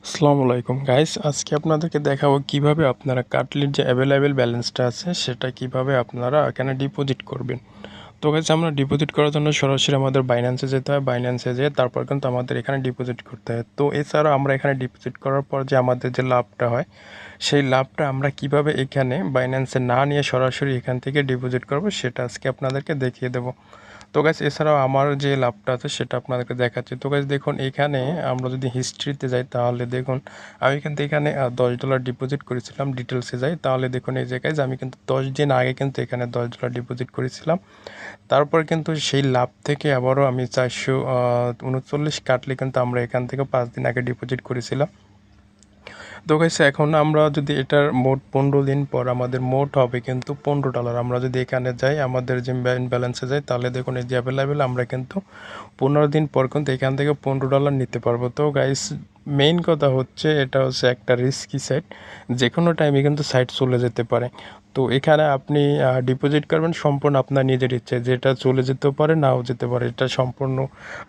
আসসালামু আলাইকুম গাইস, আজকে আপনাদেরকে দেখাবো কিভাবে আপনারা কাটলির যে অ্যাভেলেবেল ব্যালেন্সটা আছে সেটা কিভাবে আপনারা এখানে ডিপোজিট করবেন। তো গাইস, আমরা ডিপোজিট করার জন্য সরাসরি আমাদের বাইন্যান্সে যেতে হয়। বাইন্যান্সে যেয়ে তারপর কিন্তু আমাদের এখানে ডিপোজিট করতে হয়। তো এছাড়াও আমরা এখানে ডিপোজিট করার পর যে আমাদের যে লাভটা হয়, সেই লাভটা আমরা কিভাবে এখানে বাইন্যান্সে না নিয়ে সরাসরি এখান থেকে ডিপোজিট করব সেটা আজকে আপনাদেরকে দেখিয়ে দেবো। তো গাইস, এছাড়াও আমার যে লাভটা আছে সেটা আপনাদেরকে দেখাচ্ছি। তো গাইস দেখুন, এখানে আমরা যদি হিস্ট্রিতে যাই তাহলে দেখুন আমি কিন্তু এখানে $10 ডিপোজিট করেছিলাম। ডিটেলসে যাই তাহলে দেখুন এই যে গাইস, আমি কিন্তু 10 দিন আগে কিন্তু এখানে $10 ডিপোজিট করেছিলাম। তারপর কিন্তু সেই লাভ থেকে আবারও আমি 439 কাটলে কিন্তু আমরা এখান থেকে 5 দিন আগে ডিপোজিট করেছিলাম। তো গাইস, এখন আমরা যদি এটার মোট 15 দিন পর আমাদের মোট হবে কিন্তু $15। আমরা যদি এখানে যাই, আমাদের যে ব্যালেন্সে যাই, তাহলে দেখুন এই যে অ্যাভেলেবেল আমরা কিন্তু 15 দিন পর কিন্তু এখান থেকে $15 নিতে পারবো। তো গাইস, মেইন কথা হচ্ছে এটা হচ্ছে একটা রিস্কি সাইট, যে কোনো টাইমে কিন্তু সাইট চলে যেতে পারে। তো এখানে আপনি ডিপোজিট করবেন সম্পূর্ণ আপনার নিজের ইচ্ছে, যেটা চলে যেতেও পারে নাও যেতে পারে, এটা সম্পূর্ণ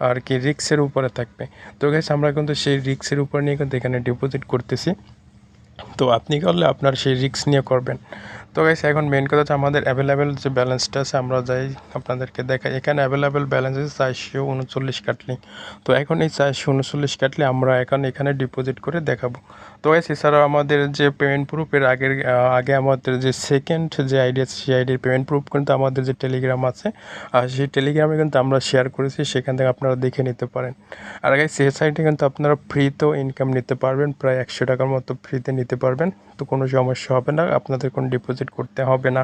আর কি রিস্কের উপরে থাকবে। তো গাইস, আমরা কিন্তু সেই রিস্কের উপর নিয়ে কিন্তু এখানে ডিপোজিট করতেছি। তো আপনি করলে আপনার সেই রিস্ক নিয়ে করবেন। তো গাইস, এখন মেন কথা হচ্ছে আমাদের অ্যাভেলেবেল যে ব্যালেন্সটা আছে, আমরা যাই আপনাদেরকে দেখাই। এখানে অ্যাভেলেবেল ব্যালেন্স আছে 439 কাটলি। তো এখন এই 439 কাটলে আমরা এখন এখানে ডিপোজিট করে দেখাবো। তো গাইস, এছাড়াও আমাদের যে পেমেন্ট প্রুফের আগে আমাদের যে সেকেন্ড যে আইডি আছে, সেই আইডির পেমেন্ট প্রুফ কিন্তু আমাদের যে টেলিগ্রাম আছে, সেই টেলিগ্রামে কিন্তু আমরা শেয়ার করেছি, সেখান থেকে আপনারা দেখে নিতে পারেন। আর গাইস, সেই সাইটে কিন্তু আপনারা ফ্রিতেও ইনকাম নিতে পারবেন, প্রায় 100 টাকার মতো ফ্রিতে নিতে পারবেন। তো কোনো সমস্যা হবে না, আপনাদের কোনো ডিপোজিট করতে হবে না।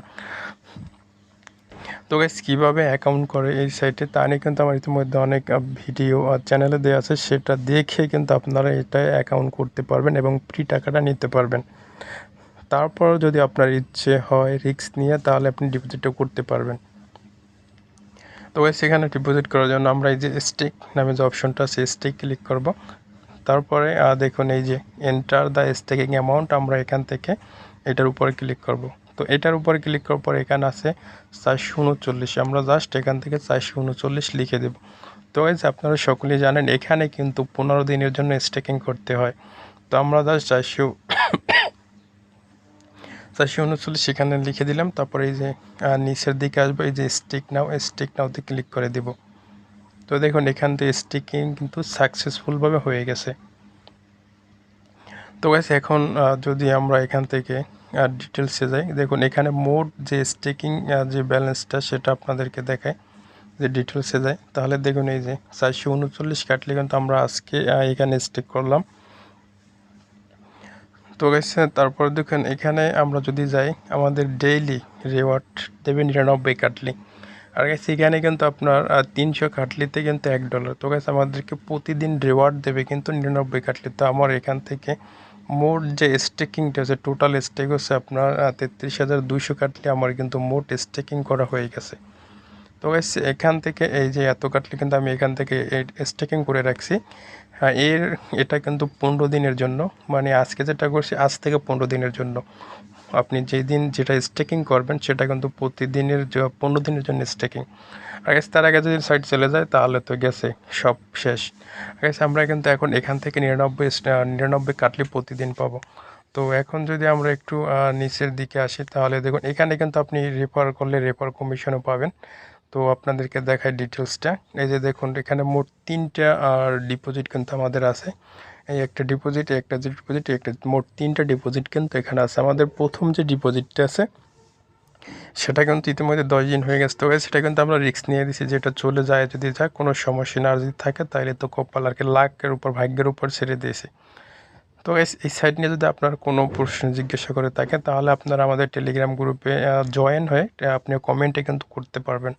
তো গাইস, কীভাবে অ্যাকাউন্ট করে এই সাইটে তা নিয়ে কিন্তু আমার ইতিমধ্যে অনেক ভিডিও চ্যানেলে দেওয়া আছে, সেটা দেখে কিন্তু আপনারা এটা অ্যাকাউন্ট করতে পারবেন এবং ফ্রি টাকাটা নিতে পারবেন। তারপর যদি আপনার ইচ্ছে হয় রিস্ক নিয়ে, তাহলে আপনি ডিপোজিটও করতে পারবেন। তো গাইস, সেখানে ডিপোজিট করার জন্য আমরা এই যে স্টেক নামে যে অপশনটা আছে, স্টেক ক্লিক করব। তারপরে দেখুন এই যে এন্টার দ্য স্টেকিং অ্যামাউন্ট, আমরা এখান থেকে এটার উপরে ক্লিক করব। তো এটার উপরে ক্লিক করার পর এখানে আছে 439, আমরা জাস্ট এখান থেকে 439 লিখে দেব। তো গাইস, আপনারা সকলেই জানেন এখানে কিন্তু 15 দিনের জন্য স্টেকিং করতে হয়। তো আমরা জাস্ট 439 সেখানে লিখে দিলাম। তারপরে এই যে নিচের দিকে আসবো, এই যে স্টেক নাওতে ক্লিক করে দেব। তো দেখুন এখান থেকে স্টেকিং কিন্তু সাকসেসফুলভাবে হয়ে গেছে। তো গাইস, এখন যদি আমরা এখান থেকে ডিটেলসে যাই, দেখুন এখানে মোট যে স্টেকিং যে ব্যালেন্সটা সেটা আপনাদেরকে দেখায়। যে ডিটেলসে যাই তাহলে দেখুন এই যে 439 কাটলে কিন্তু আমরা আজকে এখানে স্টেক করলাম। তো গাইস, তারপর দেখুন এখানে আমরা যদি যাই, আমাদের ডেইলি রিওয়ার্ড দেবে 99 কাটলি। আর গাইস, এখানে কিন্তু আপনার 300 কাটলিতে কিন্তু $1। তো গাইস, আমাদেরকে প্রতিদিন রিওয়ার্ড দেবে কিন্তু 99 কাটলি। তো আমার এখান থেকে মোট যে স্টেকিংটা আছে, টোটাল স্টেক হচ্ছে আপনার 33,200 কাটলে আমার কিন্তু মোট স্টেকিং করা হয়ে গেছে। তো গাইস, এখান থেকে এই যে এত কাটলে কিন্তু আমি এখান থেকে স্টেকিং করে রাখছি। এটা কিন্তু 15 দিনের জন্য, মানে আজকে যেটা করছি আজ থেকে 15 দিনের জন্য। আপনি যেই দিন যেটা স্টেকিং করবেন সেটা কিন্তু প্রতিদিনের 15 দিনের জন্য স্টেকিং। আর গাইস, তার আগে যদি সাইট চলে যায় তাহলে তো গেছে, সব শেষ। গাইস, আমরা কিন্তু এখন এখান থেকে 99 কাটলে প্রতিদিন পাবো। তো এখন যদি আমরা একটু নিচের দিকে আসি, তাহলে দেখুন এখানে কিন্তু আপনি রেফার করলে রেফার কমিশনও পাবেন। তো আপনাদেরকে দেখাই ডিটেলসটা। এই যে দেখুন এখানে মোট 3টা ডিপোজিট কিন্তু আমাদের আছে। এই একটা ডিপোজিট, একটা ডিপোজিট, একটা, মোট 3টা ডিপোজিট কিন্তু এখানে আছে। আমাদের প্রথম যে ডিপোজিটটা আছে সেটা কিন্তু ইতিমধ্যে 10 দিন হয়ে গেছে। তো সেটা কিন্তু আমরা রিস্ক নিয়ে দিছি, যেটা চলে যায় যদি যায় কোনো সমস্যা না, আর যদি থাকে তাহলে তো কপাল আর কি, লাকের উপর ভাগ্যের উপর ছেড়ে দিয়েছি। তো এই সাইট নিয়ে যদি আপনার কোনো প্রশ্ন জিজ্ঞাসা করে থাকে তাহলে আপনারা আমাদের টেলিগ্রাম গ্রুপে জয়েন হয়ে আপনি কমেন্টে কিন্তু করতে পারবেন।